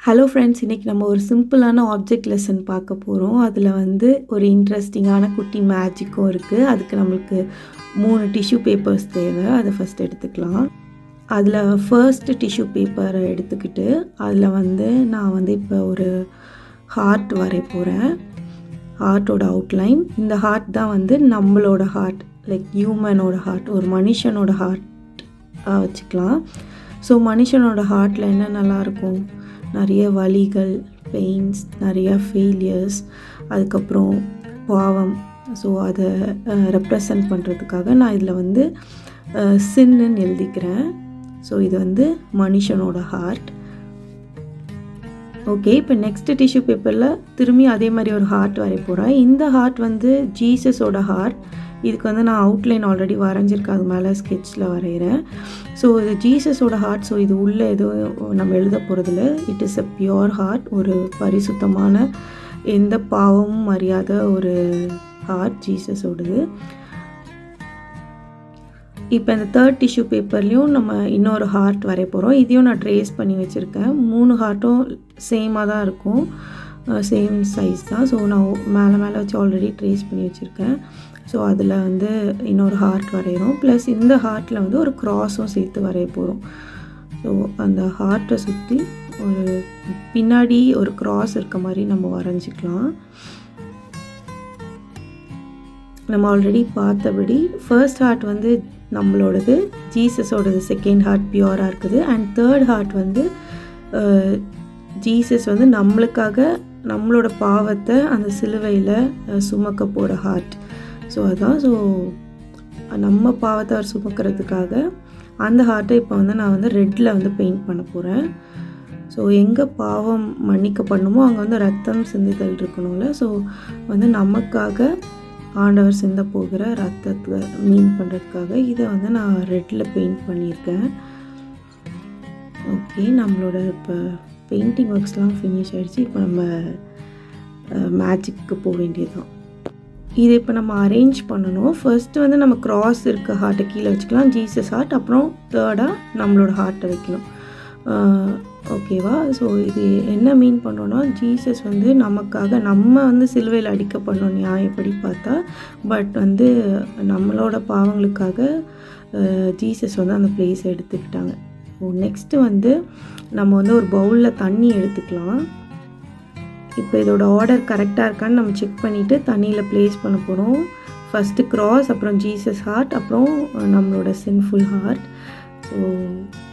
Hello friends, இன்றைக்கி நம்ம ஒரு சிம்பிளான ஆப்ஜெக்ட் லெசன் பார்க்க போகிறோம். அதில் வந்து ஒரு இன்ட்ரெஸ்டிங்கான குட்டி மேஜிக்கும் இருக்குது. அதுக்கு நம்மளுக்கு 3 டிஷ்யூ பேப்பர்ஸ் தேவை. அதை ஃபஸ்ட் எடுத்துக்கலாம். அதில் ஃபர்ஸ்ட் டிஷ்யூ பேப்பரை எடுத்துக்கிட்டு அதில் வந்து நான் வந்து இப்போ ஒரு ஹார்ட் வரைய போகிறேன். ஹார்ட்டோட அவுட்லைன். இந்த ஹார்ட் தான் வந்து நம்மளோட ஹார்ட், லைக் ஹியூமனோட ஹார்ட், ஒரு மனுஷனோட ஹார்ட் வச்சுக்கலாம். ஸோ மனுஷனோட ஹார்ட்டில் என்ன நல்லாயிருக்கும், நிறைய வலிகள், பெயின்ஸ், நிறையா ஃபெயிலியர்ஸ், அதுக்கப்புறம் பாவம். ஸோ அதை ரெப்ரசன்ட் பண்ணுறதுக்காக நான் இதில் வந்து சின்னுன்னு எழுதிக்கிறேன். ஸோ இது வந்து மனுஷனோட ஹார்ட். ஓகே, இப்போ நெக்ஸ்ட்டு டிஷ்யூ பேப்பரில் திரும்பி அதே மாதிரி ஒரு ஹார்ட் வரைய போகிறேன். இந்த ஹார்ட் வந்து ஜீசஸோட ஹார்ட். இதுக்கு வந்து நான் அவுட்லைன் ஆல்ரெடி வரைஞ்சிருக்கேன், அது மேலே ஸ்கெட்சில் வரைகிறேன். ஸோ இது ஜீசஸோட ஹார்ட். ஸோ இது உள்ளே எதுவும் நம்ம எழுத போகிறதில்ல. It is a pure heart, ஒரு பரிசுத்தமான, எந்த பாவமும் அறியாத ஒரு ஹார்ட் ஜீசஸோடது. இப்போ இந்த தேர்ட் டிஷ்யூ பேப்பர்லேயும் நம்ம இன்னொரு ஹார்ட் வரைய போகிறோம். இதையும் நான் ட்ரேஸ் பண்ணி வச்சுருக்கேன். 3 ஹார்ட்டும் சேமாக தான் இருக்கும், சேம் சைஸ் தான். ஸோ நான் மேலே வச்சு ஆல்ரெடி ட்ரேஸ் பண்ணி வச்சுருக்கேன். ஸோ அதில் வந்து இன்னொரு ஹார்ட் வரைகிறோம். ப்ளஸ் இந்த ஹார்ட்டில் வந்து ஒரு க்ராஸும் சேர்த்து வரைய போகிறோம். ஸோ அந்த ஹார்ட்டை சுற்றி ஒரு பின்னாடி ஒரு க்ராஸ் இருக்க மாதிரி நம்ம வரைஞ்சிக்கலாம். நம்ம ஆல்ரெடி பார்த்தபடி ஃபர்ஸ்ட் ஹார்ட் வந்து நம்மளோடது, ஜீசஸோடது செகண்ட் ஹார்ட் பியூராக இருக்குது. அண்ட் தேர்ட் ஹார்ட் வந்து ஜீசஸ் வந்து நம்மளுக்காக நம்மளோட பாவத்தை அந்த சிலுவையில் சுமக்க போகிற ஹார்ட். ஸோ அதுதான். ஸோ நம்ம பாவத்தை அவர் சுமக்கிறதுக்காக அந்த ஹார்ட்டை இப்போ வந்து நான் வந்து ரெட்டில் வந்து பெயிண்ட் பண்ண போகிறேன். ஸோ எங்கே பாவம் மன்னிக்கப்படணுமோ அங்கே வந்து ரத்தம் சிந்துதல் இருக்கணும்ல. ஸோ வந்து நமக்காக ஆண்டவர் சிந்த போகிற ரத்தத்தை மீன் பண்ணுறதுக்காக இதை வந்து நான் ரெட்டில் பெயிண்ட் பண்ணியிருக்கேன். ஓகே, நம்மளோட இப்போ பெயிண்டிங் ஒர்க்ஸ்லாம் ஃபினிஷ் ஆகிடுச்சு. இப்போ நம்ம மேஜிக்கு போக வேண்டியதுதான். இதை இப்போ நம்ம அரேஞ்ச் பண்ணணும். ஃபர்ஸ்ட்டு வந்து நம்ம க்ராஸ் இருக்க ஹார்ட்டை கீழே வச்சுக்கலாம், ஜீசஸ் ஹார்ட். அப்புறம் தேர்டாக நம்மளோட ஹார்ட்டை வைக்கணும். ஓகேவா? ஸோ இது என்ன மீன் பண்ணோன்னா, ஜீசஸ் வந்து நமக்காக நம்ம வந்து சிலுவையில் அடிக்கப்படணும் நியாயப்படி பார்த்தா. பட் வந்து நம்மளோட பாவங்களுக்காக ஜீசஸ் வந்து அந்த பிளேஸை எடுத்துக்கிட்டாங்க. ஸோ நெக்ஸ்ட்டு வந்து நம்ம வந்து ஒரு பவுலில் தண்ணி எடுத்துக்கலாம். இப்போ இதோட ஆர்டர் கரெக்டாக இருக்கான்னு நம்ம செக் பண்ணிவிட்டு தண்ணியில் ப்ளேஸ் பண்ண போகிறோம். ஃபஸ்ட்டு க்ராஸ், அப்புறம் ஜீசஸ் ஹார்ட், அப்புறம் நம்மளோட சின்ஃபுல் ஹார்ட். ஸோ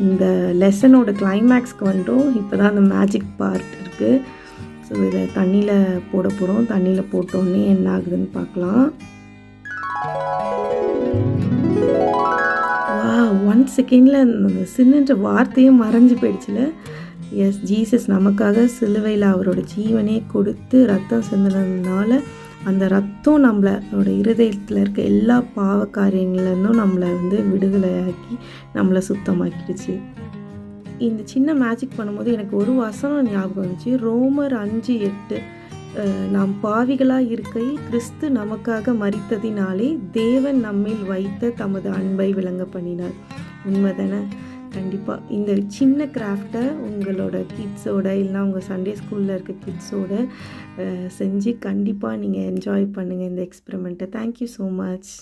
இந்த லெசனோட கிளைமேக்ஸ்க்கு வந்துட்டோம். இப்போ தான் அந்த மேஜிக் பார்ட் இருக்குது. ஸோ இதை தண்ணியில் போட போகிறோம். தண்ணியில் போட்டோன்னே என்ன ஆகுதுன்னு பார்க்கலாம். 1 செகண்டில் அந்த சின்னுன்ற வார்த்தையே மறைஞ்சு போயிடுச்சுல. எஸ், ஜீசஸ் நமக்காக சிலுவையில் அவரோட ஜீவனே கொடுத்து ரத்தம் சிந்தினதுனால அந்த ரத்தம் நம்மளோட இருதயத்தில் இருக்க எல்லா பாவ காரியங்கள்லேருந்தும் நம்மளை வந்து விடுதலையாக்கி நம்மளை சுத்தமாக்கிடுச்சு. இந்த சின்ன மேஜிக் பண்ணும்போது எனக்கு ஒரு வசனம் ஞாபகம் வந்துச்சு. ரோமர் 5:8, நாம் பாவிகளாக இருக்கையில் கிறிஸ்து நமக்காக மரித்ததினாலே தேவன் நம்மில் வைத்த தமது அன்பை விளங்க பண்ணினார். உண்மைதானே? கண்டிப்பாக இந்த சின்ன கிராஃப்டை உங்களோட கிட்ஸோட இல்லைனா உங்கள் சண்டே ஸ்கூலில் இருக்க கிட்ஸோட செஞ்சு கண்டிப்பாக நீங்கள் என்ஜாய் பண்ணுங்கள் இந்த எக்ஸ்பெரிமெண்ட்டை. Thank you so much.